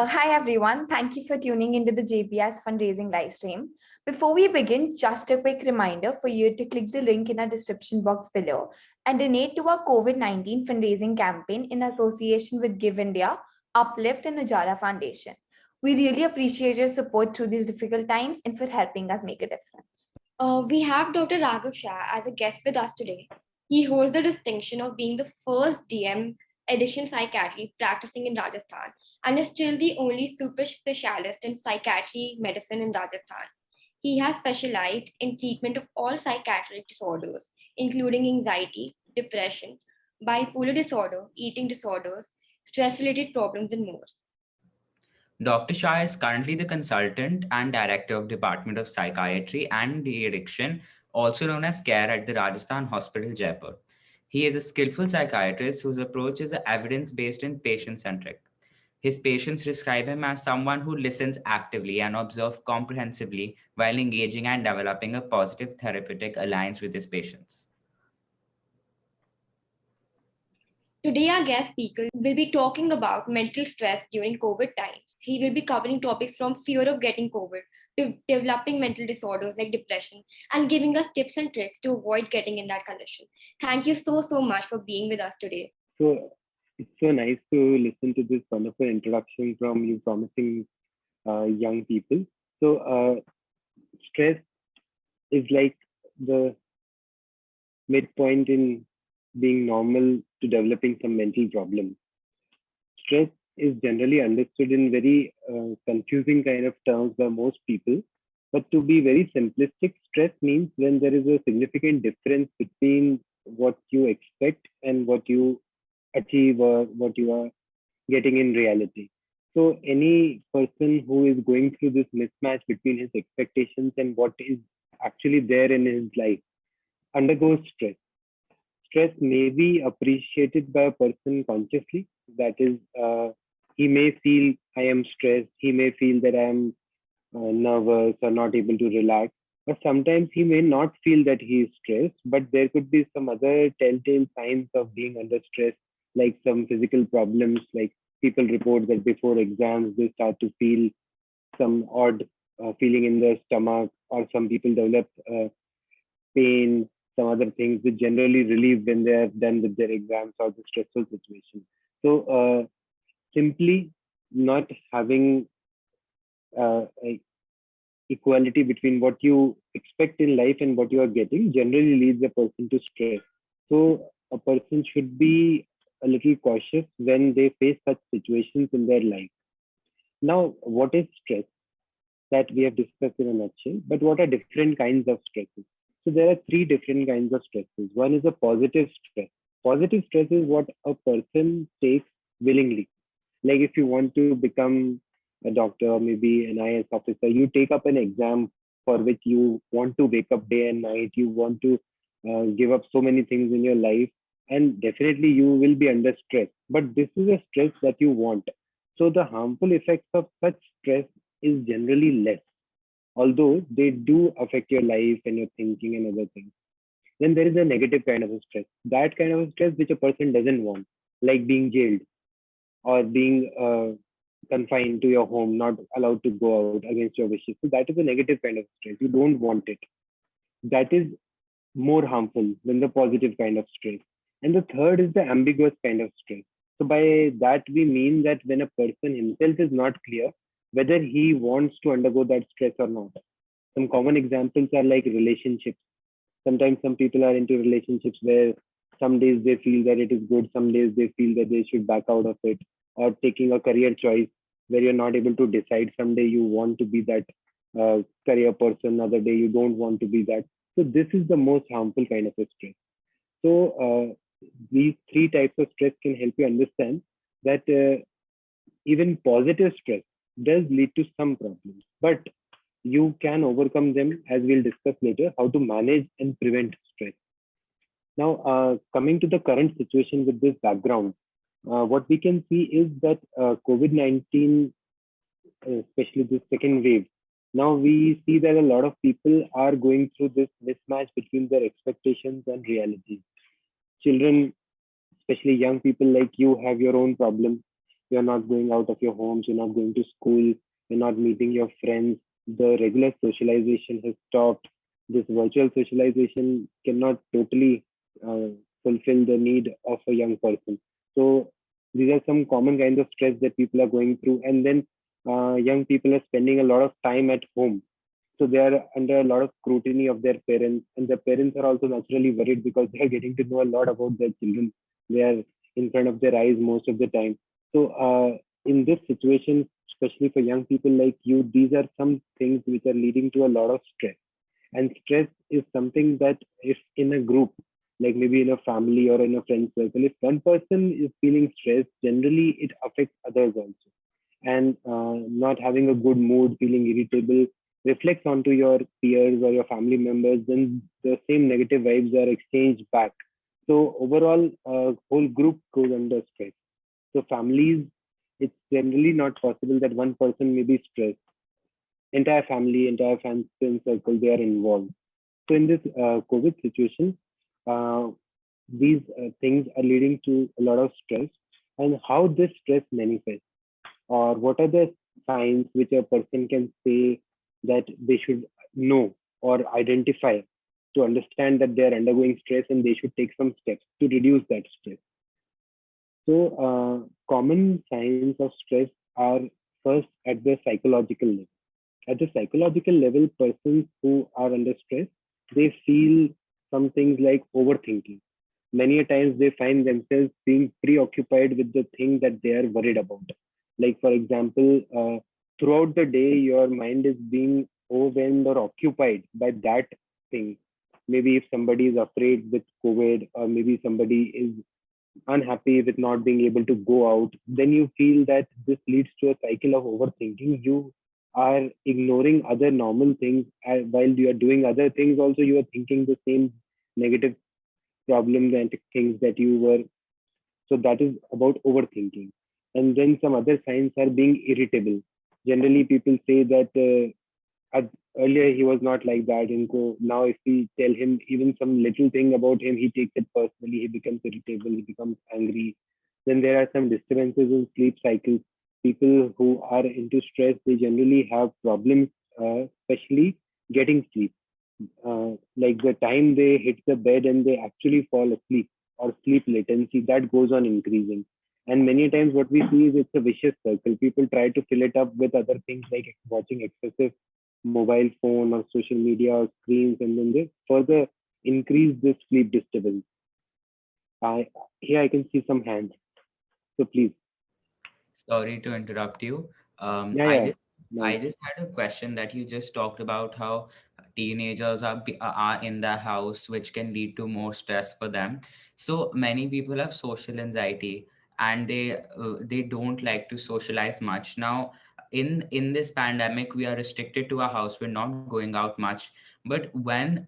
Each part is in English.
Hi everyone, thank you for tuning into the JPS fundraising live stream. Before we begin, just a quick reminder for you to click the link in our description box below and donate to our COVID-19 fundraising campaign in association with Give India, Uplift and Ujala Foundation. We really appreciate your support through these difficult times and for helping us make a difference. We have Dr. Raghav Shah as a guest with us today. He holds the distinction of being the first DM addiction psychiatry practicing in Rajasthan and is still the only super specialist in psychiatry medicine in Rajasthan. He has specialized in treatment of all psychiatric disorders, including anxiety, depression, bipolar disorder, eating disorders, stress-related problems, and more. Dr. Shah is currently the consultant and director of Department of Psychiatry and De-Addiction, also known as CARE at the Rajasthan Hospital, Jaipur. He is a skillful psychiatrist whose approach is evidence-based and patient-centric. His patients describe him as someone who listens actively and observes comprehensively while engaging and developing a positive therapeutic alliance with his patients. Today, our guest speaker will be talking about mental stress during COVID times. He will be covering topics from fear of getting COVID to developing mental disorders like depression and giving us tips and tricks to avoid getting in that condition. Thank you so much for being with us today. So it's so nice to listen to this wonderful introduction from you promising young people. So stress is like the midpoint in being normal to developing some mental problem. Stress is generally understood in very confusing kind of terms by most people. But to be very simplistic, stress means when there is a significant difference between what you expect and what you achieve or what you are getting in reality. So any person who is going through this mismatch between his expectations and what is actually there in his life undergoes stress. Stress may be appreciated by a person consciously. That is, he may feel I am stressed. He may feel that I am nervous or not able to relax. But sometimes he may not feel that he is stressed, but there could be some other telltale signs of being under stress, like some physical problems, like people report that before exams, they start to feel some odd feeling in their stomach, or some people develop pain, some other things which generally relieve when they are done with their exams or the stressful situation. So simply not having equality between what you expect in life and what you are getting generally leads a person to stress. So a person should be a little cautious when they face such situations in their life. Now, what is stress? That we have discussed in a nutshell, but what are different kinds of stresses? So there are three different kinds of stresses. One is a positive stress. Positive stress is what a person takes willingly. Like if you want to become a doctor or maybe an IAS officer, you take up an exam for which you want to wake up day and night. You want to give up so many things in your life, and definitely you will be under stress. But this is a stress that you want. So the harmful effects of such stress is generally less, although they do affect your life and your thinking and other things. Then there is a negative kind of a stress, that kind of a stress which a person doesn't want, like being jailed or being confined to your home, not allowed to go out against your wishes. So that is a negative kind of stress. You don't want it. That is more harmful than the positive kind of stress. And the third is the ambiguous kind of stress. So by that we mean that when a person himself is not clear whether he wants to undergo that stress or not. Some common examples are like relationships. Sometimes some people are into relationships where some days they feel that it is good, some days they feel that they should back out of it, or taking a career choice where you're not able to decide. Someday you want to be that career person, other day you don't want to be that. So this is the most harmful kind of a stress. So these three types of stress can help you understand that even positive stress does lead to some problems, but you can overcome them, as we'll discuss later, how to manage and prevent stress. Now, coming to the current situation with this background, what we can see is that COVID-19, especially the second wave, now we see that a lot of people are going through this mismatch between their expectations and reality. Children, especially young people like you, have your own problems. You're not going out of your homes, you're not going to school, you're not meeting your friends. The regular socialization has stopped. This virtual socialization cannot totally fulfill the need of a young person. So these are some common kinds of stress that people are going through. And then young people are spending a lot of time at home, so they are under a lot of scrutiny of their parents, and the parents are also naturally worried because they are getting to know a lot about their children. They are in front of their eyes most of the time. So in this situation, especially for young people like you, these are some things which are leading to a lot of stress. And stress is something that if in a group, like maybe in a family or in a friend circle, if one person is feeling stressed, generally it affects others also. And not having a good mood, feeling irritable, reflects onto your peers or your family members, then the same negative vibes are exchanged back. So overall, whole group goes under stress. So families, it's generally not possible that one person may be stressed. Entire family, entire friend circle, they are involved. So in this COVID situation, uh, these things are leading to a lot of stress. And how this stress manifests, or what are the signs which a person can say that they should know or identify to understand that they are undergoing stress and they should take some steps to reduce that stress. So common signs of stress are first at the psychological level. At the psychological level, persons who are under stress, they feel some things like overthinking. Many a times they find themselves being preoccupied with the thing that they are worried about. Like, for example, throughout the day, your mind is being overwhelmed or occupied by that thing. Maybe if somebody is afraid with COVID, or maybe somebody is unhappy with not being able to go out, then you feel that this leads to a cycle of overthinking. You are ignoring other normal things, while you are doing other things. Also, you are thinking the same negative problems and things that you were. So that is about overthinking. And then some other signs are being irritable. Generally, people say that earlier he was not like that, and so now if we tell him even some little thing about him, he takes it personally. He becomes irritable. He becomes angry. Then there are some disturbances in sleep cycles. People who are into stress, they generally have problems, especially getting sleep. Like the time they hit the bed and they actually fall asleep, or sleep latency, that goes on increasing. And many times what we see is it's a vicious circle. People try to fill it up with other things like watching excessive mobile phone or social media or screens, and then they further increase this sleep disturbance. I Here I can see some hands. So please. Sorry to interrupt you. Yeah, I yeah. just No. I just had a question that you just talked about how teenagers are in the house, which can lead to more stress for them. So many people have social anxiety, and they don't like to socialize much. Now, in this pandemic, we are restricted to our house. We're not going out much. But when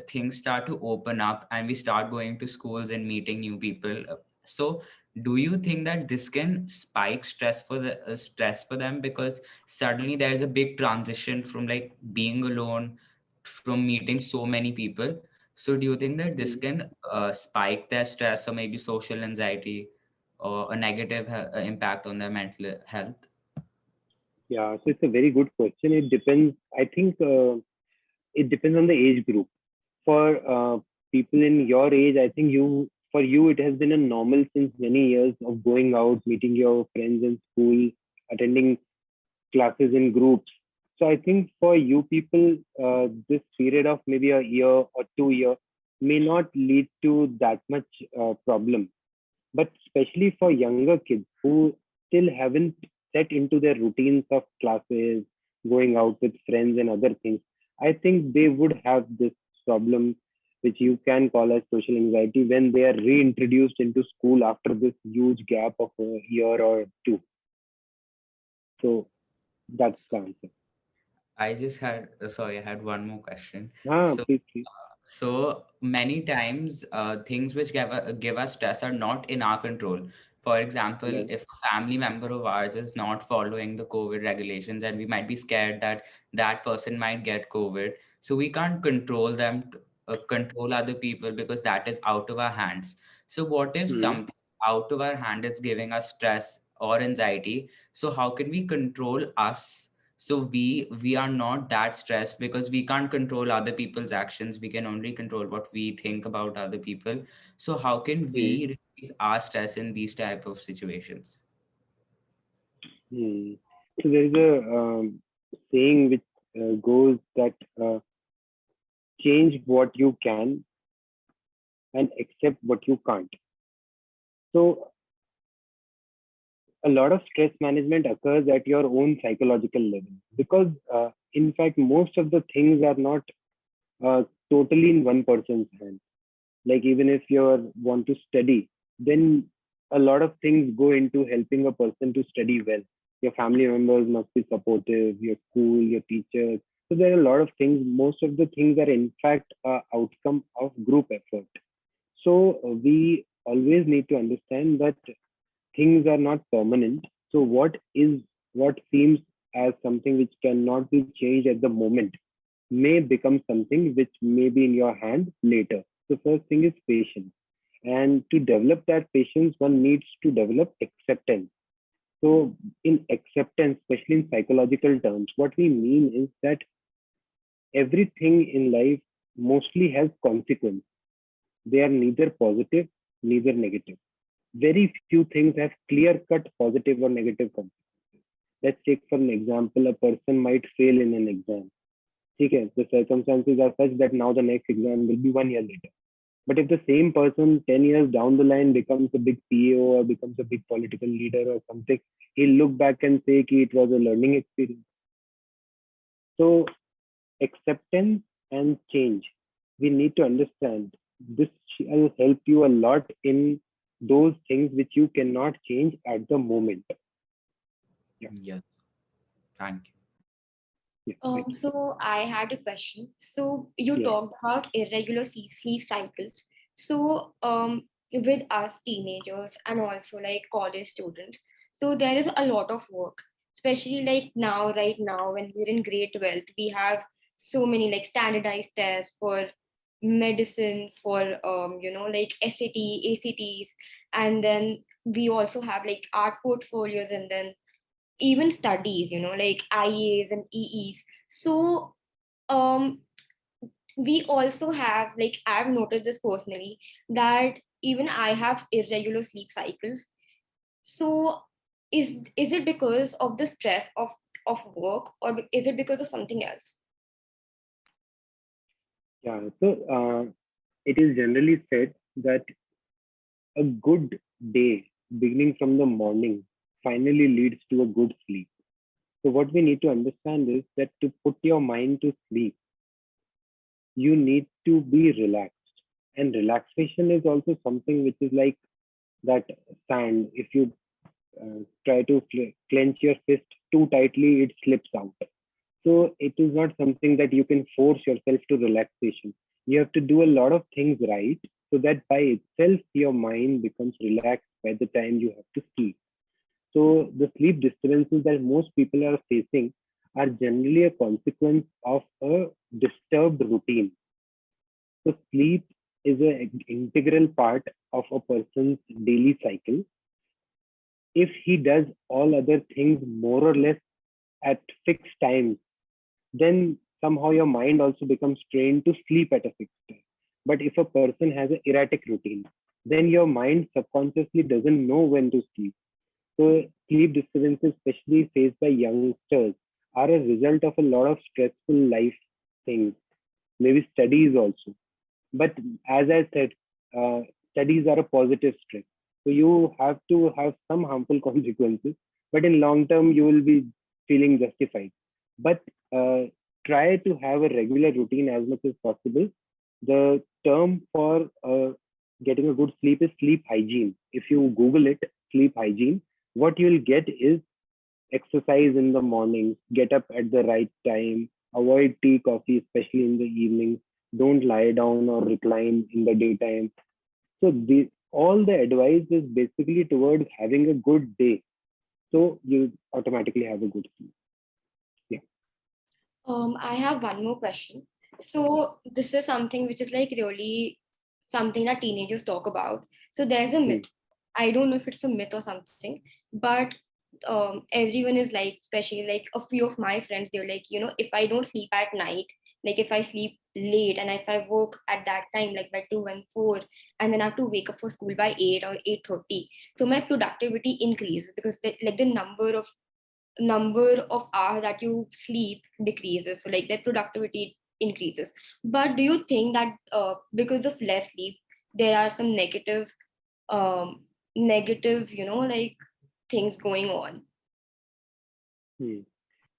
things start to open up and we start going to schools and meeting new people, so do you think that this can spike stress for them, because suddenly there's a big transition from like being alone, from meeting so many people? So do you think that this Mm. can spike their stress, or maybe social anxiety, or a negative impact on their mental health? Yeah, so it's a very good question. It depends. I think it depends on the age group. For people in your age, I think for you it has been a normal since many years of going out, meeting your friends in school, attending classes in groups. So I think for you people, this period of maybe a year or 2 year may not lead to that much problem. But especially for younger kids who still haven't set into their routines of classes, going out with friends and other things, I think they would have this problem, which you can call as social anxiety, when they are reintroduced into school after this huge gap of a year or two. So that's the answer. I just had sorry, I had one more question. Ah, So please, please. so many times, things which give us stress are not in our control. For example, Right. if a family member of ours is not following the COVID regulations, and we might be scared that that person might get COVID, so we can't control them, control other people, because that is out of our hands. So what if Hmm. something out of our hand is giving us stress, or anxiety. So how can we control us? So we are not that stressed, because we can't control other people's actions. We can only control what we think about other people. So how can Hmm. we release our stress in these type of situations? Hmm. So there is a saying which goes that change what you can and accept what you can't. So a lot of stress management occurs at your own psychological level, because in fact most of the things are not totally in one person's hand. Like even if you want to study, then a lot of things go into helping a person to study well. Your family members must be supportive, your school, your teachers. So there are a lot of things. Most of the things are in fact outcome of group effort. So we always need to understand that things are not permanent. So what seems as something which cannot be changed at the moment may become something which may be in your hand later. The first thing is patience. And to develop that patience, one needs to develop acceptance. So in acceptance, especially in psychological terms, what we mean is that everything in life mostly has consequence. They are neither positive, neither negative. Very few things have clear-cut positive or negative consequences. Let's take for an example, a person might fail in an exam. Okay, the circumstances are such that now the next exam will be 1 year later. But if the same person 10 years down the line becomes a big CEO or becomes a big political leader or something, he'll look back and say ki it was a learning experience. So acceptance and change, we need to understand this will help you a lot in those things which you cannot change at the moment. Yeah, Yes. Thank you. yeah, right. So I had a question. So you Yeah. talked about irregular sleep cycles. So with us teenagers and also like college students, so there is a lot of work, especially like now, right now when we're in grade 12, we have so many like standardized tests for medicine, for like SAT, ACTs, and then we also have like art portfolios, and then even studies, like IAs and EEs. So um, we also have, like, I've noticed this personally, that even I have irregular sleep cycles. So is it because of the stress of work, or is it because of something else? Yeah. So it is generally said that a good day beginning from the morning finally leads to a good sleep. So what we need to understand is that to put your mind to sleep, you need to be relaxed. And relaxation is also something which is like that sand. If you try to clench your fist too tightly, it slips out. So it is not something that you can force yourself to relaxation. You have to do a lot of things right, so that by itself your mind becomes relaxed by the time you have to sleep. So the sleep disturbances that most people are facing are generally a consequence of a disturbed routine. So sleep is an integral part of a person's daily cycle. If he does all other things more or less at fixed times, then somehow your mind also becomes trained to sleep at a fixed time. But if a person has an erratic routine, then your mind subconsciously doesn't know when to sleep. So sleep disturbances, especially faced by youngsters, are a result of a lot of stressful life things, maybe studies also. But as I said, uh, studies are a positive stress. So you have to have some harmful consequences, but in long term, you will be feeling justified. But uh, try to have a regular routine as much as possible. The term for getting a good sleep is sleep hygiene. If you Google it, sleep hygiene, what you'll get is exercise in the morning, get up at the right time, avoid tea, coffee, especially in the evening, don't lie down or recline in the daytime. So all the advice is basically towards having a good day. So you automatically have a good sleep. Yeah. I have one more question. So this is something which is like really something that teenagers talk about. So there's a Hmm. myth. I don't know if it's a myth or something, But everyone is like, especially like a few of my friends, they're like, if I don't sleep at night, like if I sleep late and if I woke at that time, like by 2 and 4, and then I have to wake up for school by 8 or 8:30, so my productivity increases because like the number of hours that you sleep decreases, so like their productivity increases. But do you think that because of less sleep there are some um negative like things going on? Hmm.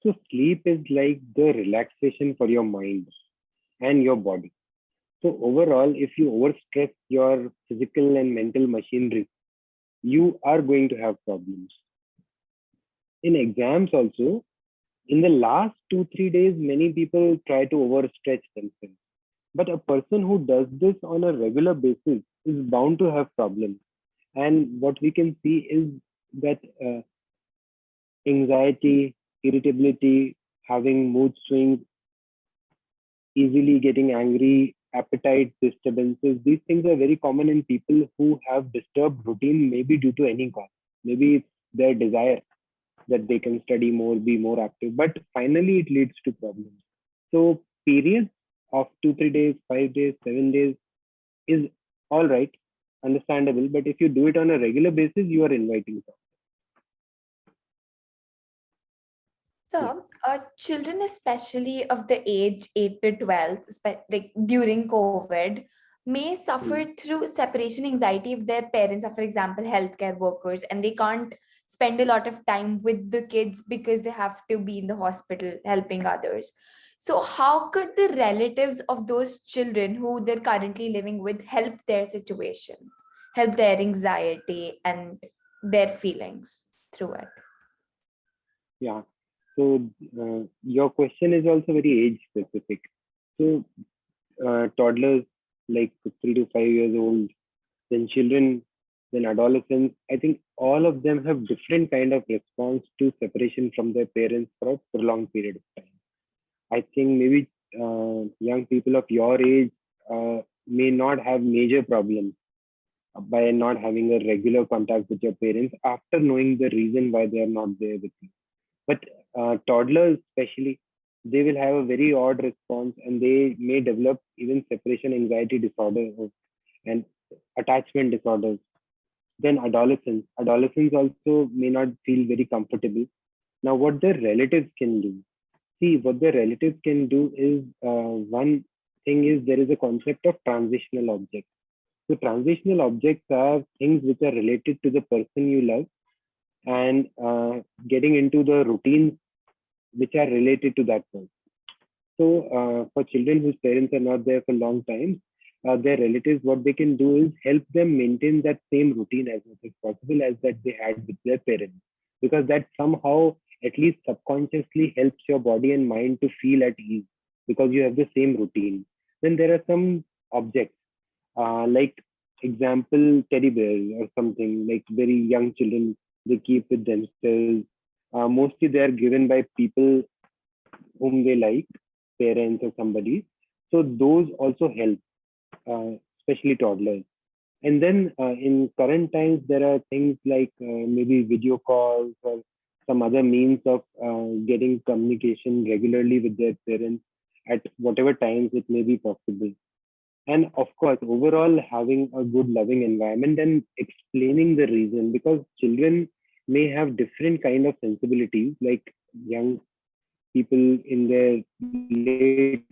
So sleep is like the relaxation for your mind and your body. So overall, if you overstress your physical and mental machinery, you are going to have problems. In exams also, in the last 2 3 days, many people try to overstretch themselves. But a person who does this on a regular basis is bound to have problems. And what we can see is that anxiety, irritability, having mood swings, easily getting angry, appetite disturbances, these things are very common in people who have disturbed routine, maybe due to any cause. Maybe it's their desire that they can study more, be more active, but finally it leads to problems. So periods of 2 3 days, 5 days, 7 days is all right, understandable. But if you do it on a regular basis, you are inviting problems. Yeah. So, children, especially of the age 8 to 12, like during COVID, may suffer Hmm. through separation anxiety if their parents are, for example, healthcare workers and they can't spend a lot of time with the kids because they have to be in the hospital helping others. So, how could the relatives of those children who they're currently living with help their situation, help their anxiety and their feelings through it? Yeah. So your question is also very age specific. So toddlers like 3 to 5 years old, then children, then adolescents, I think all of them have different kind of response to separation from their parents for a prolonged period of time. I think maybe young people of your age may not have major problems by not having a regular contact with your parents after knowing the reason why they are not there with you. But toddlers, especially, they will have a very odd response and they may develop even separation anxiety disorder and attachment disorders. Then adolescents also may not feel very comfortable. Now, what their relatives can do? See, what their relatives can do is one thing is there is a concept of transitional objects. So, transitional objects are things which are related to the person you love and getting into the routines which are related to that person. So, for children whose parents are not there for long time, their relatives, what they can do is help them maintain that same routine as much as possible as that they had with their parents, because that somehow, at least subconsciously, helps your body and mind to feel at ease because you have the same routine. Then there are some objects, like example, teddy bears or something like very young children they keep with themselves. Mostly they are given by people whom they like, parents or somebody. So those also help, especially toddlers. And then in current times, there are things like maybe video calls or some other means of getting communication regularly with their parents at whatever times it may be possible. And of course, overall, having a good, loving environment and explaining the reason, because children may have different kind of sensibilities, like young people in their late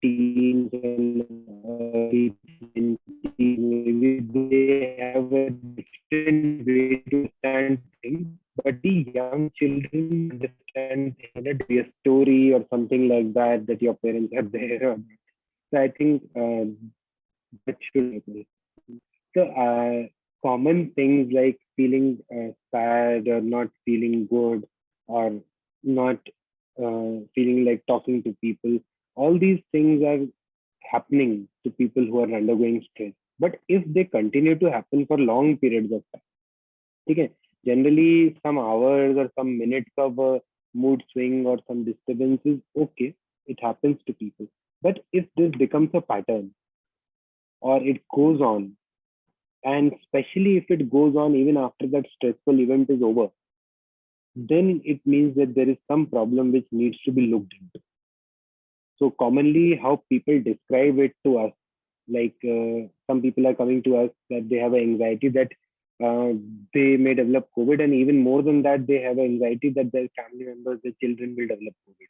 teens and early 20s, maybe they have a different way to understand things. But the young children understand things. That be a story or something like that your parents are there. So I think that should happen. So common things like feeling sad or not feeling good or not feeling like talking to people, all these things are happening to people who are undergoing stress. But if they continue to happen for long periods of time, okay, generally some hours or some minutes of a mood swing or some disturbance is okay, it happens to people. But if this becomes a pattern or it goes on, And especially if it goes on even after that stressful event is over, then it means that there is some problem which needs to be looked into. So commonly how people describe it to us, like some people are coming to us that they have an anxiety that uh, they may develop COVID, and even more than that, they have anxiety that their family members, their children will develop COVID,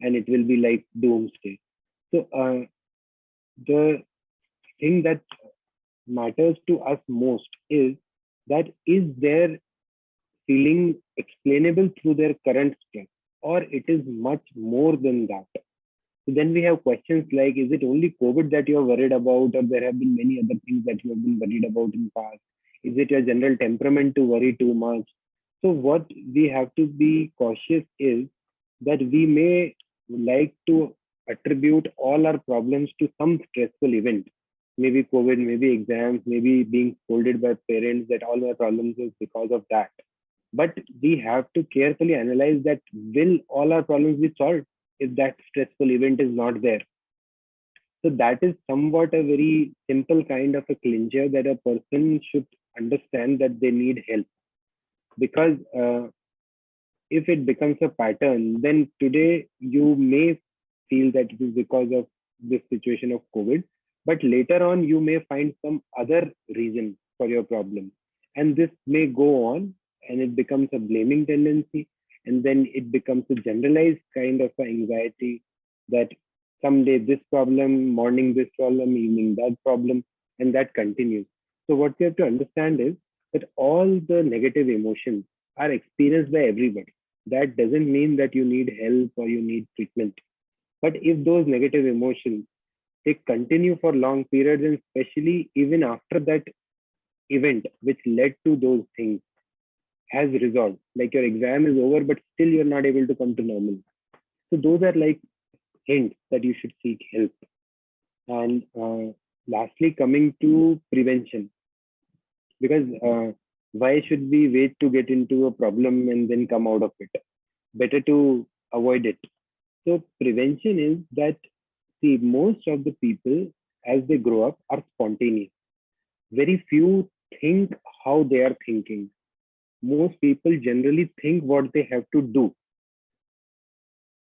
and it will be like doomsday. So the thing that matters to us most is that is their feeling explainable through their current stress, or it is much more than that. So then we have questions like, is it only COVID that you're worried about, or there have been many other things that you have been worried about in past? Is it your general temperament to worry too much? So what we have to be cautious is that we may like to attribute all our problems to some stressful event. Maybe COVID, maybe exams, maybe being scolded by parents, that all my problems is because of that. But we have to carefully analyze that will all our problems be solved if that stressful event is not there? So that is somewhat a very simple kind of a clincher that a person should understand that they need help. Because if it becomes a pattern, then today you may feel that it is because of this situation of COVID, but later on you may find some other reason for your problem. And this may go on and it becomes a blaming tendency. And then it becomes a generalized kind of anxiety that someday this problem, morning this problem, evening that problem, and that continues. So, what we have to understand is that all the negative emotions are experienced by everybody. That doesn't mean that you need help or you need treatment. But if those negative emotions they continue for long periods, and especially even after that event which led to those things has resolved, like your exam is over, but still you're not able to come to normal. So those are like hints that you should seek help. And lastly, coming to prevention, because why should we wait to get into a problem and then come out of it? Better to avoid it. So prevention is that, see, most of the people as they grow up are spontaneous. Very few think how they are thinking. Most people generally think what they have to do.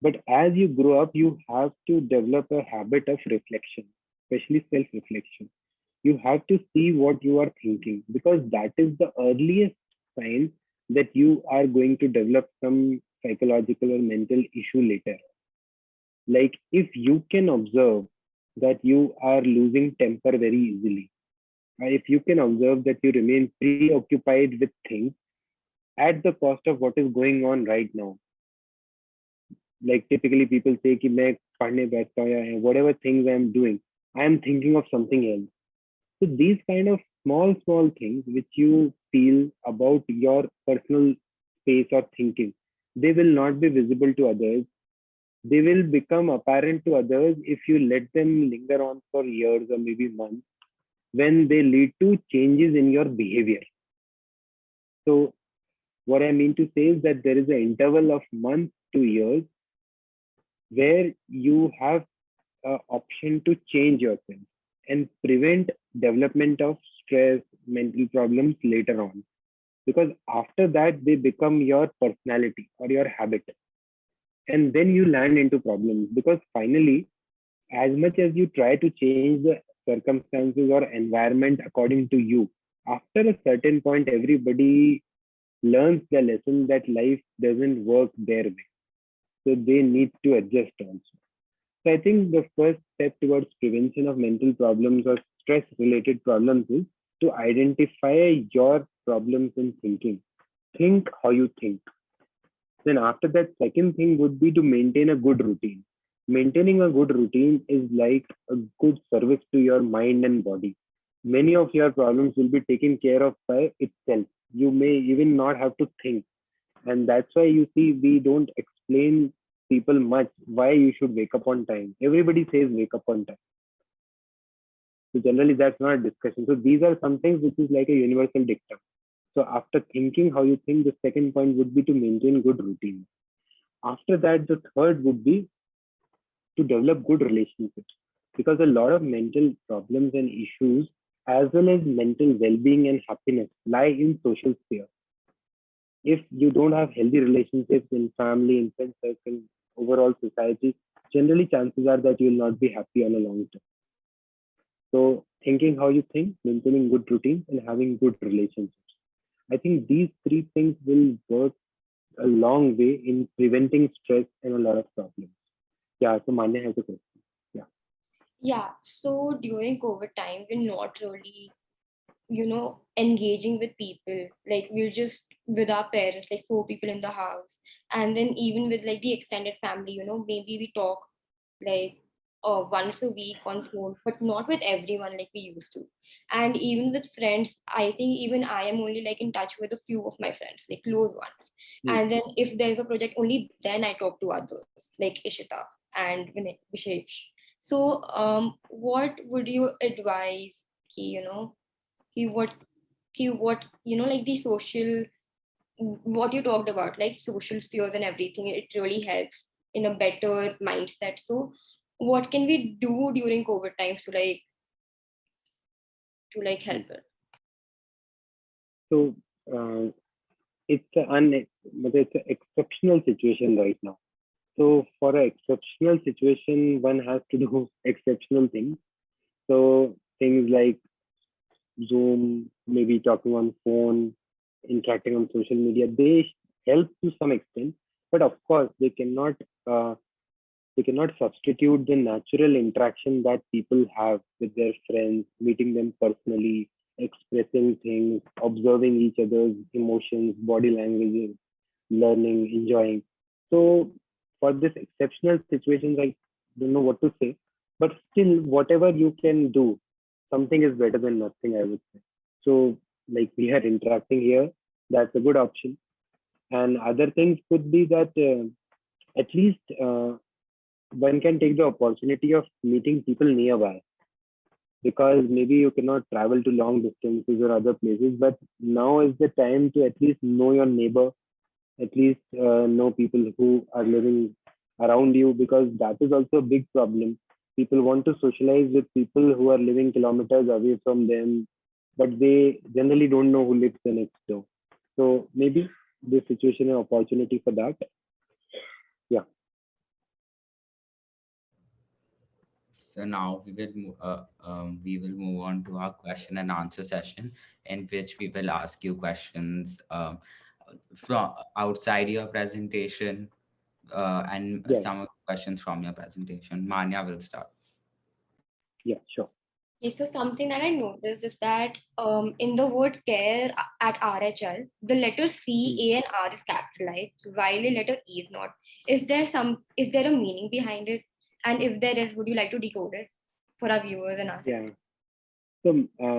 But as you grow up, you have to develop a habit of reflection, especially self reflection. You have to see what you are thinking, because that is the earliest sign that you are going to develop some psychological or mental issue later. Like if you can observe that you are losing temper very easily, or if you can observe that you remain preoccupied with things at the cost of what is going on right now. Like typically people say कि मैं पढ़ने बैठता हूँ या whatever things I am doing, I am thinking of something else. So these kind of small things which you feel about your personal space or thinking, they will not be visible to others. They will become apparent to others if you let them linger on for years or maybe months, when they lead to changes in your behavior. So what I mean to say is that there is an interval of months to years where you have an option to change yourself and prevent development of stress, mental problems later on. Because after that, they become your personality or your habit. And then you land into problems, because finally, as much as you try to change the circumstances or environment according to you, after a certain point, everybody learns the lesson that life doesn't work their way. So they need to adjust also. So I think the first step towards prevention of mental problems or stress related problems is to identify your problems in thinking. Think how you think. Then after that, second thing would be to maintain a good routine. Maintaining a good routine is like a good service to your mind and body. Many of your problems will be taken care of by itself. You may even not have to think. And that's why you see we don't explain people much why you should wake up on time. Everybody says wake up on time. So generally that's not a discussion. So these are some things which is like a universal dictum. So after thinking how you think, the second point would be to maintain good routine. After that, the third would be to develop good relationships, because a lot of mental problems and issues as well as mental well-being and happiness lie in social sphere. If you don't have healthy relationships in family, in friend circle, overall society, generally chances are that you will not be happy on a long term. So thinking how you think, maintaining good routines, and having good relationships. I think these three things will work a long way in preventing stress and a lot of problems. Yeah, so Manya has a question. Yeah. Yeah, so during COVID time, we're not really, engaging with people. Like we're just with our parents, like four people in the house. And then even with like the extended family, maybe we talk like once a week on phone, but not with everyone like we used to. And even with friends, I think even I am only like in touch with a few of my friends, like close ones. Hmm. And then if there's a project, only then I talk to others, like Ishita and Vishesh. So what would you advise, ki what what like the social, what you talked about, like social spheres and everything, it really helps in a better mindset. So what can we do during COVID times to Hmm. help it? So it's an exceptional situation right now. So for an exceptional situation, one has to do exceptional things. So things like Zoom, maybe talking on phone, interacting on social media, they help to some extent. But of course, uh, they cannot substitute the natural interaction that people have with their friends, meeting them personally, expressing things, observing each other's emotions, body languages, learning, enjoying. So for this exceptional situations, I don't know what to say, but still, whatever you can do, something is better than nothing, I would say. So like we are interacting here, that's a good option. And other things could be that at least one can take the opportunity of meeting people nearby, because maybe you cannot travel to long distances or other places, but now is the time to at least know your neighbor, at least know people who are living around you, because that is also a big problem. People want to socialize with people who are living kilometers away from them, but they generally don't know who lives the next door. So maybe this situation an opportunity for that. Yeah. So now we will move on to our question and answer session, in which we will ask you questions from outside your presentation, and Yeah. some of the questions from your presentation. Manya will start. Yeah, sure. Okay, so something that I noticed is that in the word care at RHL, the letter C, Hmm. A, and R is capitalized, while the letter E is not. Is there a meaning behind it? And if there is, would you like to decode it for our viewers and us? Yeah. So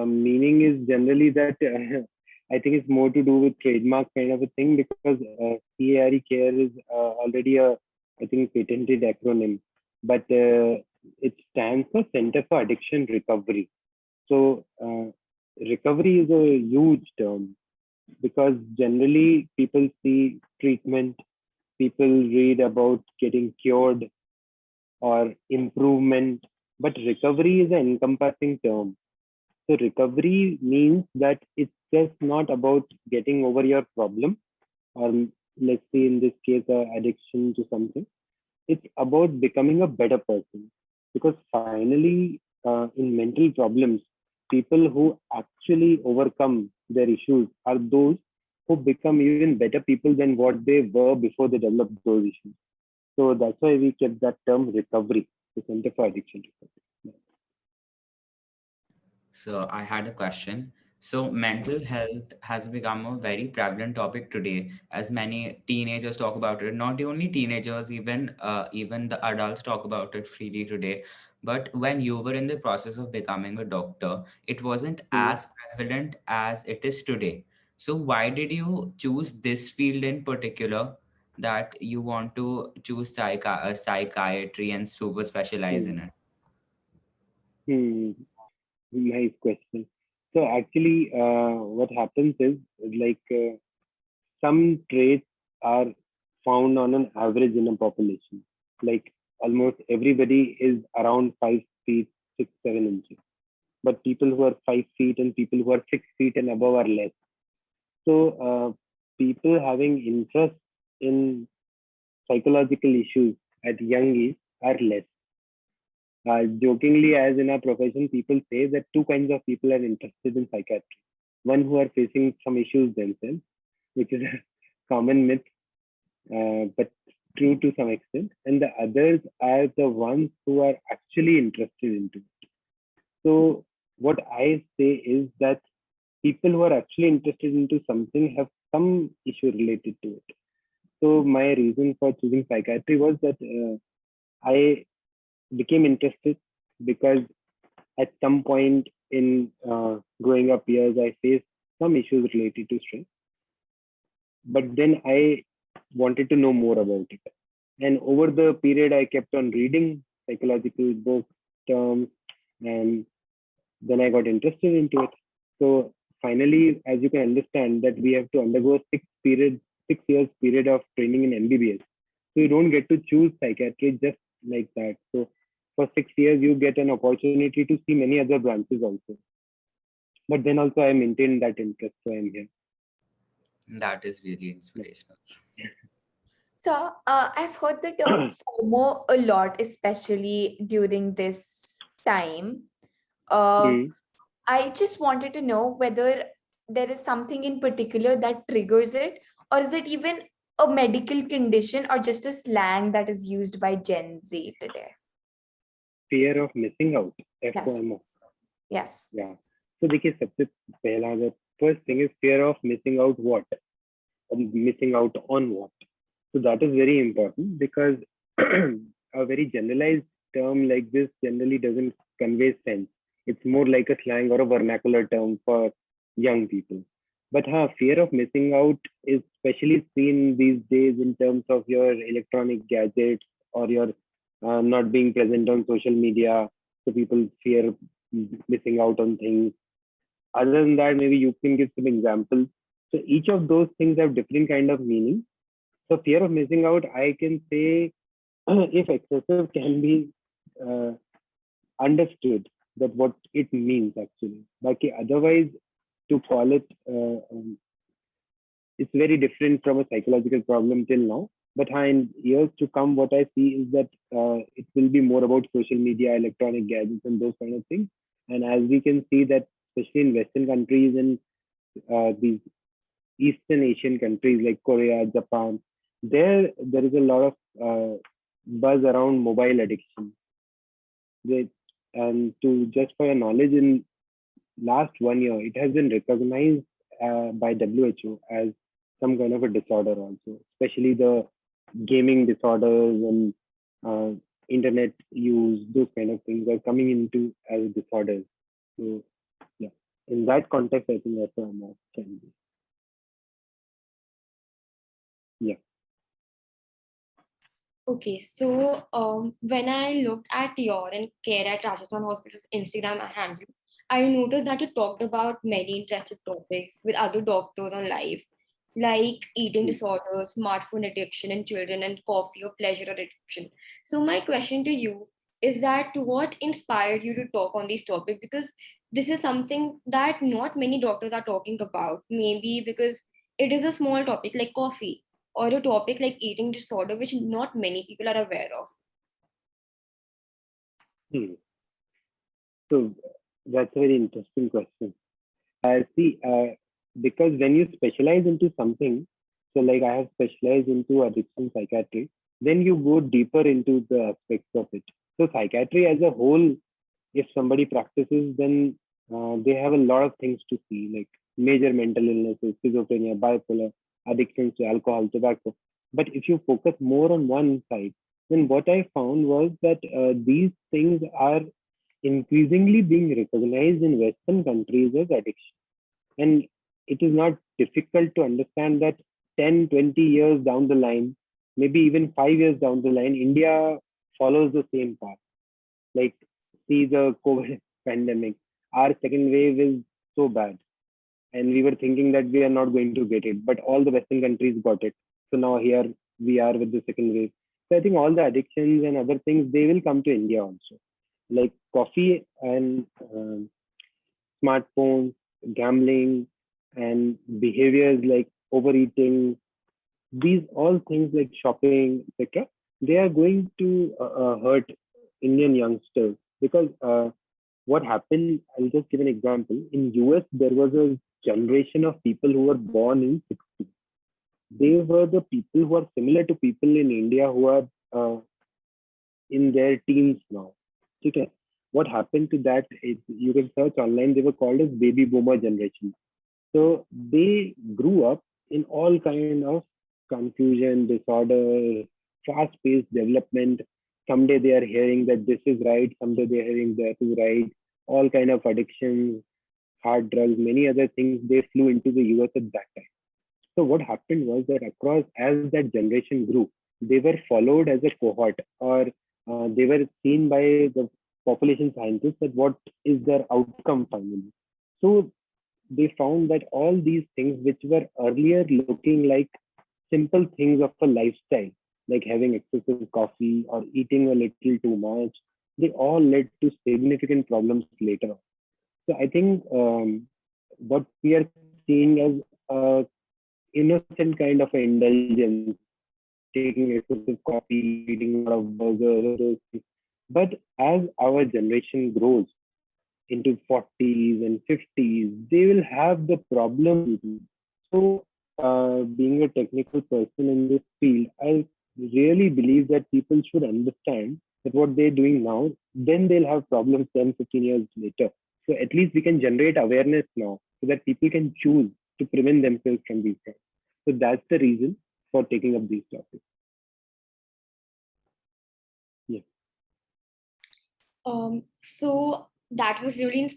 meaning is generally that I think it's more to do with trademark kind of a thing, because CARE care is already a, I think, patented acronym, but it stands for Center for Addiction Recovery. So recovery is a huge term, because generally people see treatment, people read about getting cured or improvement, but recovery is an encompassing term. So recovery means that it's just not about getting over your problem, or let's say in this case, addiction to something. It's about becoming a better person. Because finally, in mental problems, people who actually overcome their issues are those who become even better people than what they were before they developed those issues. So that's why we kept that term recovery, the Center for Addiction Recovery. So I had a question. So mental health has become a very prevalent topic today, as many teenagers talk about it. Not only teenagers, even the adults talk about it freely today. But when you were in the process of becoming a doctor, it wasn't Hmm. as prevalent as it is today. So why did you choose this field in particular, that you want to choose psychiatry and super specialize in Hmm. it? Hmm. Nice question. So actually, what happens is, like some traits are found on an average in a population. Like almost everybody is around 5 feet 6, 7 inches. but people who are 5 feet and people who are 6 feet and above are less. So people having interest in psychological issues at young age are less. Jokingly, as in our profession, people say that two kinds of people are interested in psychiatry. One who are facing some issues themselves, which is a common myth, but true to some extent, and the others are the ones who are actually interested into it. So what I say is that people who are actually interested into something have some issue related to it. So my reason for choosing psychiatry was that I became interested because at some point in growing up years, I faced some issues related to stress. But then I wanted to know more about it. And over the period, I kept on reading psychological books, terms, and then I got interested into it. So finally, as you can understand, that we have to undergo 6 years period of training in MBBS. So you don't get to choose psychiatry just like that. So for 6 years, you get an opportunity to see many other branches also. But then also I maintained that interest, so I'm here. That is really inspirational. So I've heard the term FOMO a lot, especially during this time. Hmm. I just wanted to know whether there is something in particular that triggers it, or is it even a medical condition or just a slang that is used by Gen Z today? Fear of missing out, Yes. FOMO. Yes. Yeah. So देखिए सबसे पहला the first thing is fear of missing out what? Missing out on what? So that is very important because a very generalized term like this generally doesn't convey sense. It's more like a slang or a vernacular term for young people. But fear of missing out is especially seen these days in terms of your electronic gadgets or your not being present on social media. So people fear missing out on things. Other than that, maybe you can give some examples. So each of those things have different kind of meaning. So fear of missing out, I can say, if excessive can be uh, understood that what it means actually. But otherwise, to call it, it's very different from a psychological problem till now. But in years to come, what I see is that it will be more about social media, electronic gadgets, and those kind of things. And as we can see that, especially in Western countries and these Eastern Asian countries like Korea, Japan, there is a lot of buzz around mobile addiction. And to just for your knowledge, in last 1 year, it has been recognized by WHO as some kind of a disorder also, especially the gaming disorders and uh, internet use, those kind of things are coming into as disorders. So yeah, in that context, I think that's a more can be. Yeah. Okay, so when I looked at your and Care at Rajasthan Hospital's Instagram handle, I noticed that you talked about many interesting topics with other doctors on live, like eating disorders, smartphone addiction in children, and coffee or pleasure addiction. So my question to you is that what inspired you to talk on these topics? Because this is something that not many doctors are talking about. Maybe because it is a small topic like coffee or a topic like eating disorder, which not many people are aware of. Hmm. So that's a very interesting question. See, because when you specialize into something, so like I have specialized into addiction psychiatry, then you go deeper into the aspects of it. So psychiatry as a whole, if somebody practices, then they have a lot of things to see, like major mental illnesses, schizophrenia, bipolar, addictions to alcohol, tobacco. But if you focus more on one side, then what I found was that these things are increasingly being recognized in Western countries as addiction. And it is not difficult to understand that 10, 20 years down the line, maybe even 5 years down the line, India follows the same path. Like, see the COVID pandemic, our second wave is so bad. And we were thinking that we are not going to get it, but all the Western countries got it. So now here we are with the second wave. So I think all the addictions and other things, they will come to India also. Like coffee and smartphones, gambling, and behaviors like overeating, these all things like shopping, etc., they are going to hurt Indian youngsters because what happened, I'll just give an example. In US, there was a generation of people who were born in 60s. They were the people who are similar to people in India who are in their teens now. Okay. What happened to that is you can search online, they were called as baby boomer generation. So they grew up in all kind of confusion, disorder, fast-paced development. Someday they are hearing that this is right, someday they are hearing that is right, all kind of addictions, hard drugs, many other things. They flew into the US at that time. So what happened was that across, as that generation grew, they were followed as a cohort, or they were seen by the population scientists that what is their outcome finally. So they found that all these things which were earlier looking like simple things of a lifestyle, like having excessive coffee or eating a little too much, they all led to significant problems later on. So I think what we are seeing as a innocent kind of indulgence, taking excessive coffee, eating a lot of burgers, those things. But as our generation grows into 40s and 50s, they will have the problem. So, being a technical person in this field, I really believe that people should understand that what they're doing now, then they'll have problems 10, 15 years later. So, at least we can generate awareness now so that people can choose to prevent themselves from these things. So, that's the reason for taking up these topics. Yeah. So that was really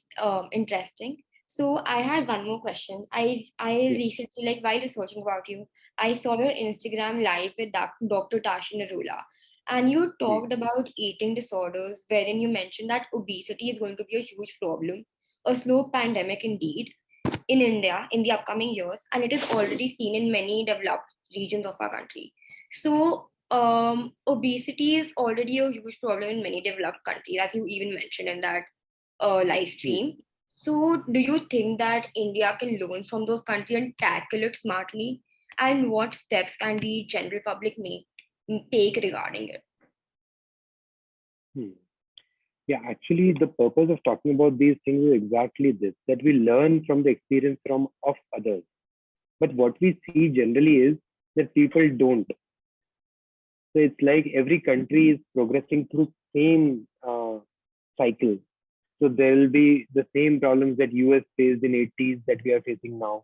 interesting. So I had one more question. I recently, like while researching about you, I saw your Instagram live with Dr. Tashi Narula, and you talked about eating disorders, wherein you mentioned that obesity is going to be a huge problem, a slow pandemic indeed, in India in the upcoming years, and it is already seen in many developed regions of our country. So, obesity is already a huge problem in many developed countries, as you even mentioned in that live stream. So, do you think that India can learn from those countries and tackle it smartly? And what steps can the general public take regarding it? Yeah, actually, the purpose of talking about these things is exactly this, that we learn from the experience of others. But what we see generally is that people don't. So it's like every country is progressing through same cycle. So there will be the same problems that US faced in 80s that we are facing now.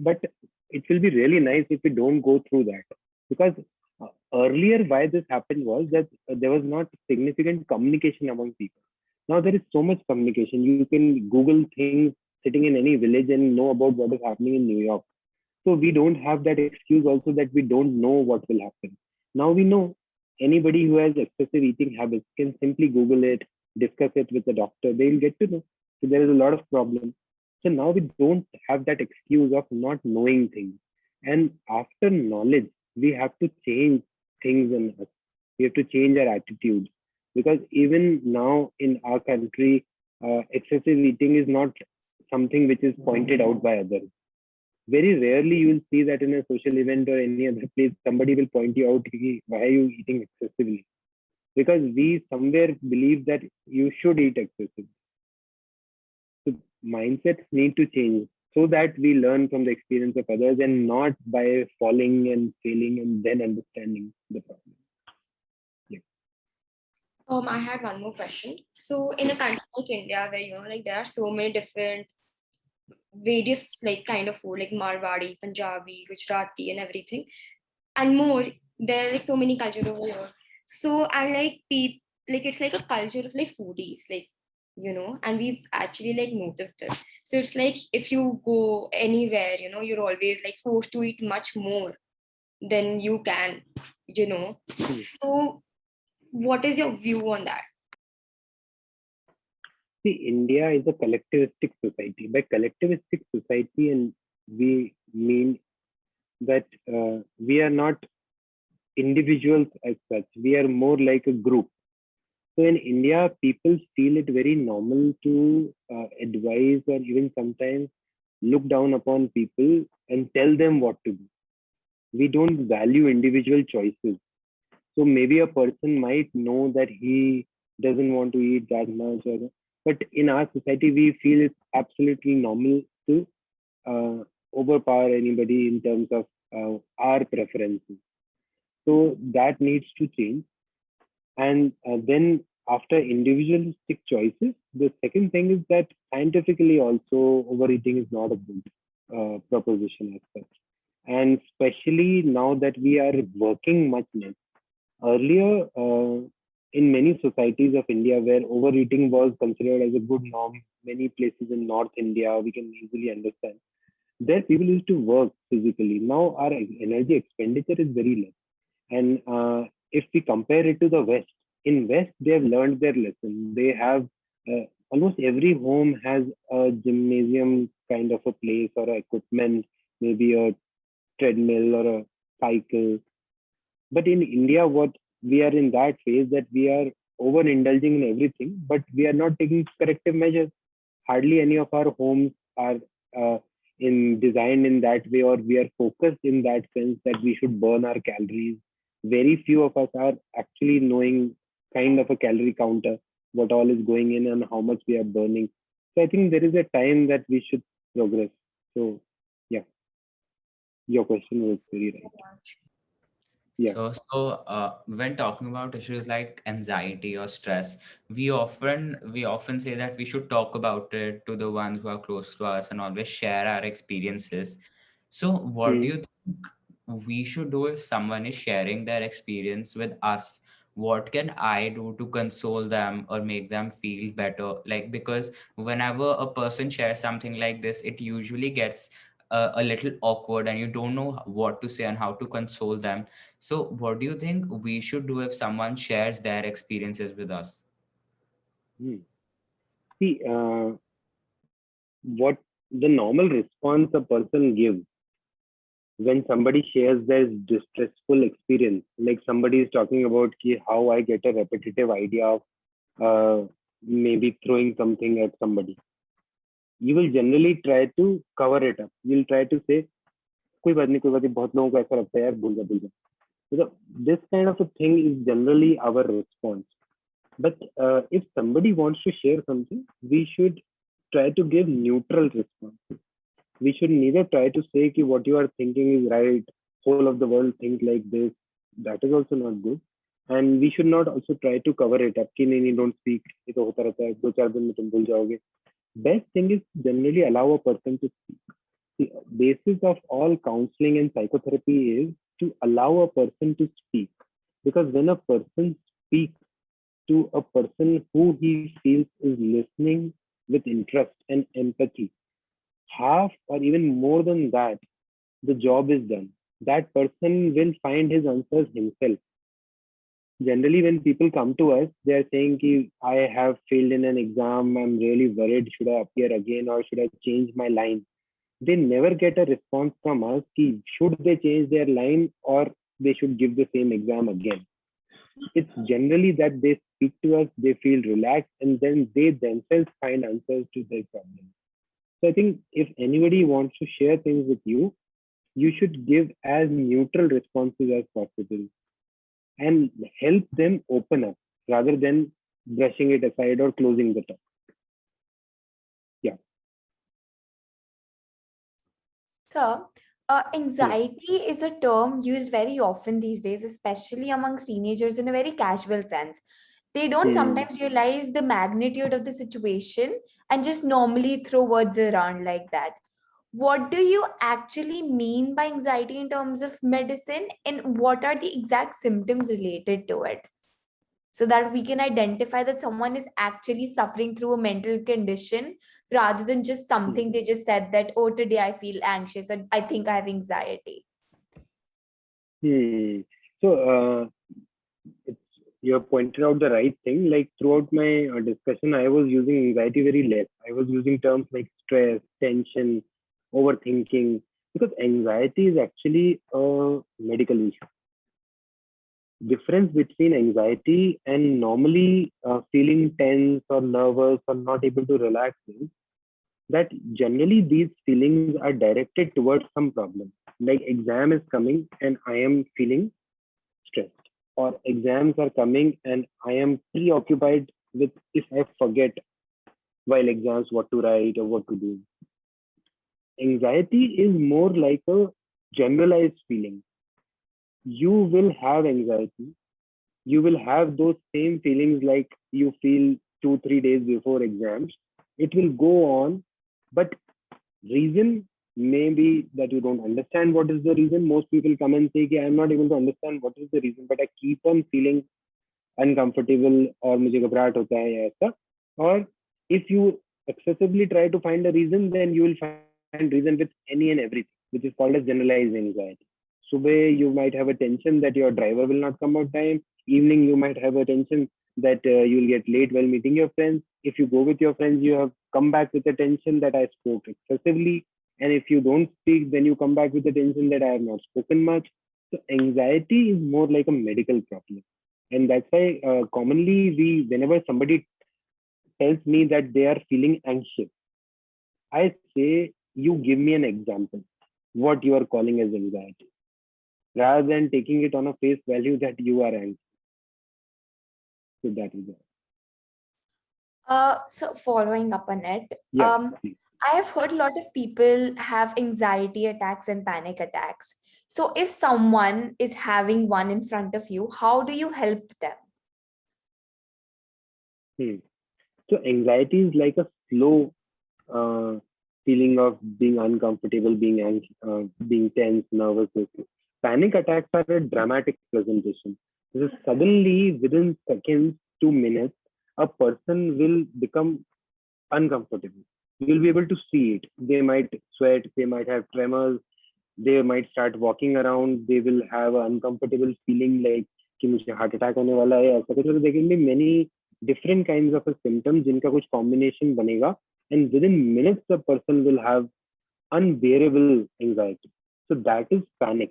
But it will be really nice if we don't go through that, because earlier why this happened was that there was not significant communication among people. Now there is so much communication. You can Google things sitting in any village and know about what is happening in New York. So we don't have that excuse also that we don't know what will happen. Now we know. Anybody who has excessive eating habits can simply Google it, discuss it with the doctor. They'll get to know. So there is a lot of problems. So now we don't have that excuse of not knowing things. And after knowledge, we have to change things in us. We have to change our attitude. Because even now in our country, excessive eating is not something which is pointed out by others. Very rarely you will see that in a social event or any other place, somebody will point you out, why are you eating excessively? Because we somewhere believe that you should eat excessively. So mindsets need to change so that we learn from the experience of others and not by falling and failing and then understanding the problem. Yeah. I had one more question. So in a country like India, where like there are so many different various like kind of food, like Marwadi, Punjabi, Gujarati, and everything, and more. There are like so many cultures over here. So I like people, like it's like a culture of like foodies, like and we've actually like noticed it. So it's like if you go anywhere, you're always like forced to eat much more than you can, So what is your view on that? See, India is a collectivistic society. By collectivistic society, and we mean that we are not individuals as such. We are more like a group. So in India, people feel it very normal to advise or even sometimes look down upon people and tell them what to do. We don't value individual choices. So maybe a person might know that he doesn't want to eat that much, but in our society, we feel it's absolutely normal to overpower anybody in terms of our preferences. So that needs to change. And then after individualistic choices, the second thing is that scientifically also overeating is not a good proposition as such. And especially now that we are working much less. Earlier, in many societies of India where overeating was considered as a good norm, many places in North India, we can easily understand. There people used to work physically. Now our energy expenditure is very less. And if we compare it to the West, in West they have learned their lesson. They have almost every home has a gymnasium kind of a place or a equipment, maybe a treadmill or a cycle. But in India, what we are in that phase that we are overindulging in everything, but we are not taking corrective measures. Hardly any of our homes are in designed in that way, or we are focused in that sense that we should burn our calories. Very few of us are actually knowing kind of a calorie counter, what all is going in and how much we are burning. So I think there is a time that we should progress. So yeah, your question was very right. Yeah. When talking about issues like anxiety or stress, we often say that we should talk about it to the ones who are close to us and always share our experiences. So, what do Hmm. you think we should do if someone is sharing their experience with us? What can I do to console them or make them feel better? Like, because whenever a person shares something like this, it usually gets a little awkward and you don't know what to say and how to console them. So, what do you think we should do if someone shares their experiences with us? Hmm. See, what the normal response a person gives when somebody shares their distressful experience, like somebody is talking about how I get a repetitive idea of maybe throwing something at somebody, you will generally try to cover it up. You'll try to say, कोई बात नहीं, बहुत लोगों को ऐसा लगता है यार, भूल जा. So this kind of a thing is generally our response. But if somebody wants to share something, we should try to give neutral response. We should neither try to say कि what you are thinking is right, whole of the world think like this. That is also not good. And we should not also try to cover it up कि नहीं don't speak, ये तो होता रहता है, 2-4 दिन में तुम भूल जाओगे. Best thing is generally allow a person to speak. The basis of all counseling and psychotherapy is to allow a person to speak. Because when a person speaks to a person who he feels is listening with interest and empathy, half or even more than that, the job is done. That person will find his answers himself. Generally, when people come to us, they are saying, ki, I have failed in an exam, I'm really worried, should I appear again or should I change my line? They never get a response from us, ki, should they change their line or they should give the same exam again. It's generally that they speak to us, they feel relaxed, and then they themselves find answers to their problems. So I think if anybody wants to share things with you, you should give as neutral responses as possible and help them open up rather than brushing it aside or closing the talk. Yeah. So, anxiety is a term used very often these days, especially amongst teenagers in a very casual sense. They don't sometimes realize the magnitude of the situation and just normally throw words around like that. What do you actually mean by anxiety in terms of medicine, and what are the exact symptoms related to it? So that we can identify that someone is actually suffering through a mental condition rather than just something they just said that, oh, today I feel anxious and I think I have anxiety. So it's, you have pointed out the right thing. Like throughout my discussion, I was using anxiety very less. I was using terms like stress, tension, overthinking, because anxiety is actually a medical issue. difference between anxiety and normally feeling tense or nervous or not able to relax is that generally these feelings are directed towards some problem. Like exam is coming and I am feeling stressed, or exams are coming and I am preoccupied with if I forget while exams what to write or what to do. Anxiety is more like a generalized feeling. You will have anxiety, you will have those same feelings like you feel 2 3 days before exams. It will go on, but reason may be that you don't understand what is the reason. Most people come and say, I'm not able to understand what is the reason, but I keep on feeling uncomfortable or मुझे घबराहट होता है या ऐसा. Or if you excessively try to find a reason, then you will find reason with any and everything, which is called as generalized anxiety. Subah you might have a tension that your driver will not come on time. Evening you might have a tension that you will get late while meeting your friends. If you go with your friends, you have come back with the tension that I spoke excessively. And if you don't speak, then you come back with the tension that I have not spoken much. So anxiety is more like a medical problem. And that's why commonly whenever somebody tells me that they are feeling anxious, I say, you give me an example, what you are calling as anxiety, rather than taking it on a face value that you are anxious. So that is it. So following up on it, Yeah. I have heard a lot of people have anxiety attacks and panic attacks. So if someone is having one in front of you, how do you help them? So anxiety is like a slow feeling of being uncomfortable, being tense, nervous. Panic attacks are a dramatic presentation. So suddenly, within seconds, 2 minutes, a person will become uncomfortable. You'll be able to see it. They might sweat, they might have tremors, they might start walking around, they will have an uncomfortable feeling like कि मुझे heart attack होने वाला है ऐसा कुछ. There can be many different kinds of a symptoms जिनका कुछ combination बनेगा, and within minutes the person will have unbearable anxiety. So that is panic.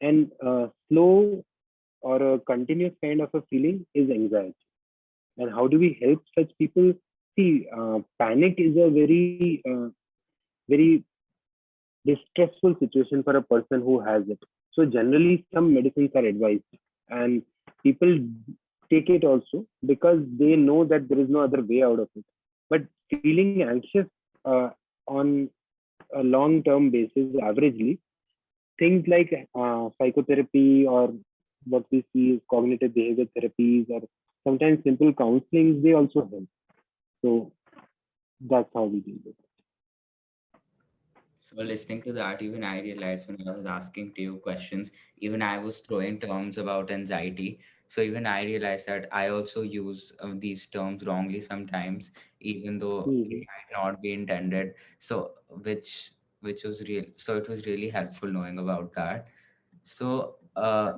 And slow or a continuous kind of a feeling is anxiety. And how do we help such people? See, panic is a very distressful situation for a person who has it. So generally, some medicines are advised, and people take it also because they know that there is no other way out of it. But feeling anxious on a long-term basis, averagely, things like psychotherapy or what we see is cognitive behavior therapies or sometimes simple counseling, they also help. So that's how we deal with it. So listening to that, even I realized when I was asking to you questions, even I was throwing terms about anxiety. So even I realized that I also use these terms wrongly sometimes, even though it Mhm. might not be intended. So which was real. So it was really helpful knowing about that. So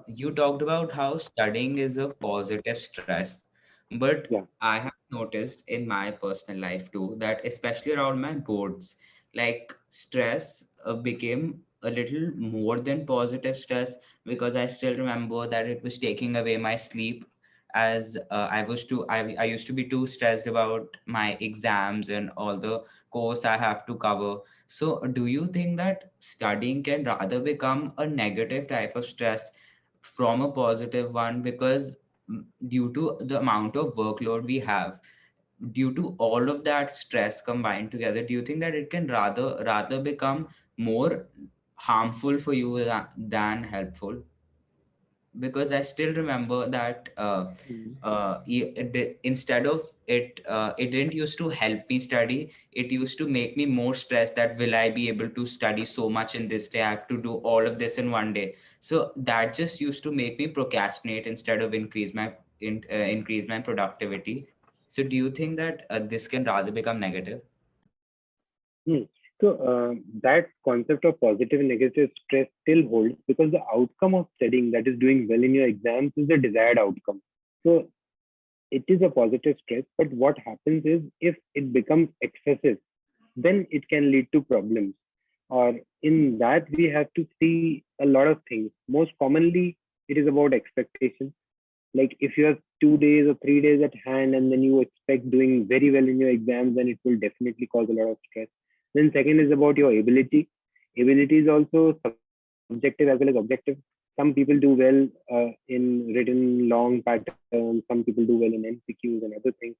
you talked about how studying is a positive stress, but Yeah. I have noticed in my personal life too that especially around my boards, like stress became a little more than positive stress because I still remember that it was taking away my sleep as I used to be too stressed about my exams and all the course I have to cover. So, do you think that studying can rather become a negative type of stress from a positive one? Because due to the amount of workload we have, due to all of that stress combined together, do you think that it can rather become more harmful for you than helpful? Because I still remember that Mhm. instead of it, it didn't used to help me study. It used to make me more stressed that will I be able to study so much in this day? I have to do all of this in one day. So that just used to make me procrastinate instead of increase my productivity. So do you think that this can rather become negative? Hmm. So that concept of positive and negative stress still holds because the outcome of studying, that is doing well in your exams, is the desired outcome. So it is a positive stress, but what happens is if it becomes excessive, then it can lead to problems. Or in that, we have to see a lot of things. Most commonly, it is about expectations. Like if you have 2 days or 3 days at hand and then you expect doing very well in your exams, then it will definitely cause a lot of stress. Then second is about your ability. Ability is also subjective as well as objective. Some people do well in written long patterns. Some people do well in MCQs and other things.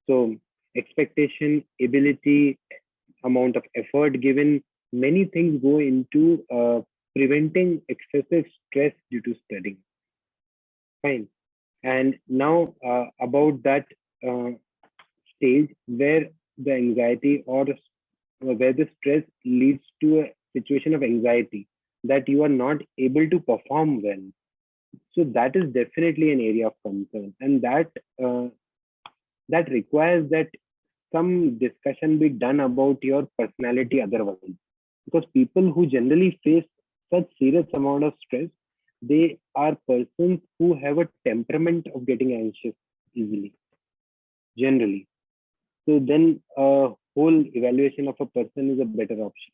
So expectation, ability, amount of effort given, many things go into preventing excessive stress due to studying. Fine. And now about that uh, stage where the anxiety or where the stress leads to a situation of anxiety that you are not able to perform well. So that is definitely an area of concern, and uh, that requires that some discussion be done about your personality otherwise. Because people who generally face such serious amount of stress, they are persons who have a temperament of getting anxious easily, generally. So then a whole evaluation of a person is a better option.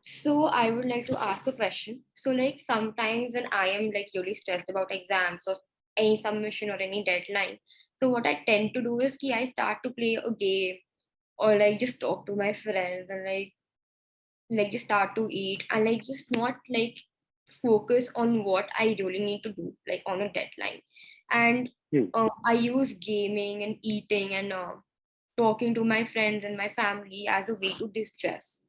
So I would like to ask a question. So like sometimes when I am like really stressed about exams or any submission or any deadline, so what I tend to do is I start to play a game or like just talk to my friends and like just start to eat and like just not like focus on what I really need to do like on a deadline. And Hmm. I use gaming and eating and talking to my friends and my family as a way to distress.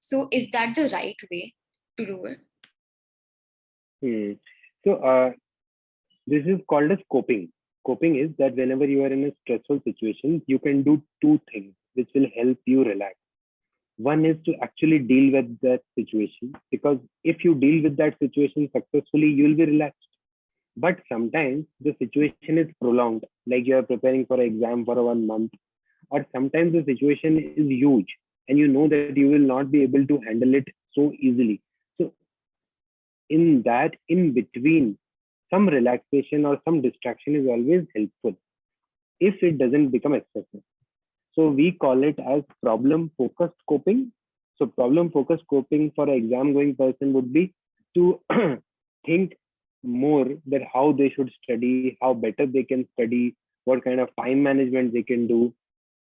So is that the right way to do it? Hmm. So this is called as coping. Coping is that whenever you are in a stressful situation, you can do two things which will help you relax. One is to actually deal with that situation, because if you deal with that situation successfully, you will be relaxed. But sometimes the situation is prolonged, like you are preparing for an exam for 1 month, or sometimes the situation is huge and you know that you will not be able to handle it so easily. So in that in between, some relaxation or some distraction is always helpful if it doesn't become excessive. So we call it as problem focused coping. So problem focused coping for an exam going person would be to think more that how they should study, how better they can study, what kind of time management they can do.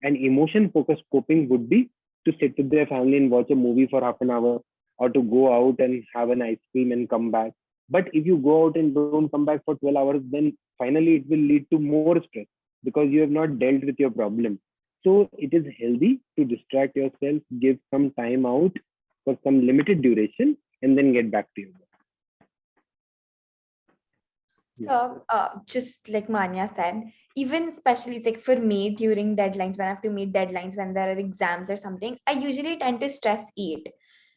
And emotion focused coping would be to sit with their family and watch a movie for half an hour, or to go out and have an ice cream and come back. But if you go out and don't come back for 12 hours, then finally it will lead to more stress because you have not dealt with your problem. So it is healthy to distract yourself, give some time out for some limited duration, and then get back to your work. Yeah. So, just like Manya said, even especially it's like for me during deadlines, when I have to meet deadlines, when there are exams or something, I usually tend to stress eat.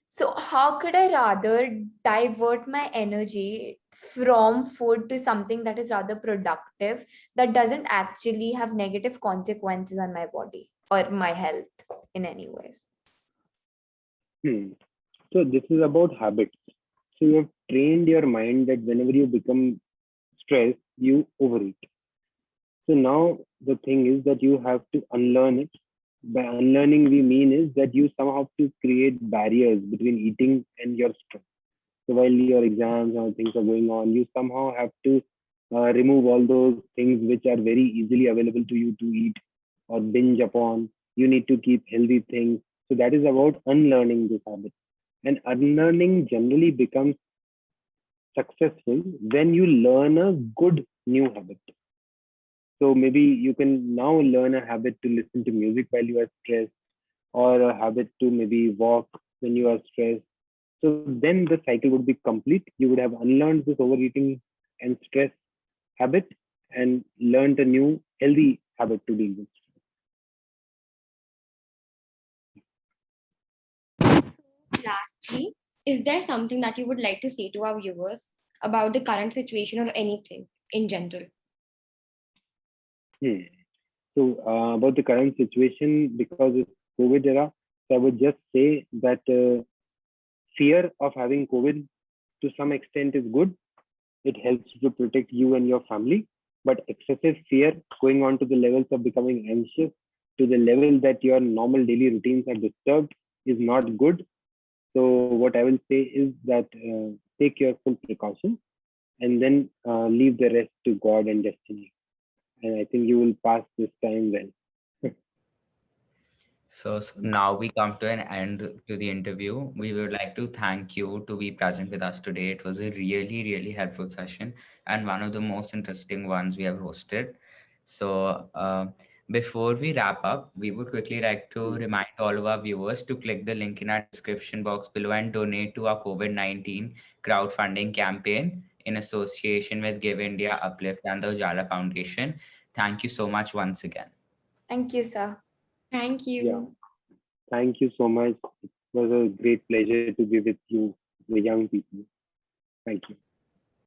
So, how could I rather divert my energy from food to something that is rather productive, that doesn't actually have negative consequences on my body or my health in any ways? Hmm. So this is about habits. So you have trained your mind that whenever you become stressed, you overeat. So now the thing is that you have to unlearn it. By unlearning, we mean is that you somehow have to create barriers between eating and your stress. So while your exams or things are going on, you somehow have to remove all those things which are very easily available to you to eat or binge upon. You need to keep healthy things. So that is about unlearning this habit. And unlearning generally becomes successful when you learn a good new habit. So maybe you can now learn a habit to listen to music while you are stressed, or a habit to maybe walk when you are stressed. So then the cycle would be complete. You would have unlearned this overeating and stress habit and learned a new healthy habit to deal with. Lastly, is there something that you would like to say to our viewers about the current situation or anything in general? Hmm. So about the current situation, because it's COVID era, so I would just say that fear of having COVID to some extent is good. It helps to protect you and your family. But excessive fear going on to the levels of becoming anxious, to the level that your normal daily routines are disturbed, is not good. So what I will say is that take your full precautions. and then leave the rest to God and destiny. And I think you will pass this time well. So now we come to an end to the interview. We would like to thank you to be present with us today. It was a really, really helpful session and one of the most interesting ones we have hosted. So before we wrap up, we would quickly like to remind all of our viewers to click the link in our description box below and donate to our COVID-19 crowdfunding campaign in association with Give India Uplift and the Ujala Foundation. Thank you so much once again. Thank you, sir. Thank you. Yeah. Thank you so much. It was a great pleasure to be with you, the young people. Thank you.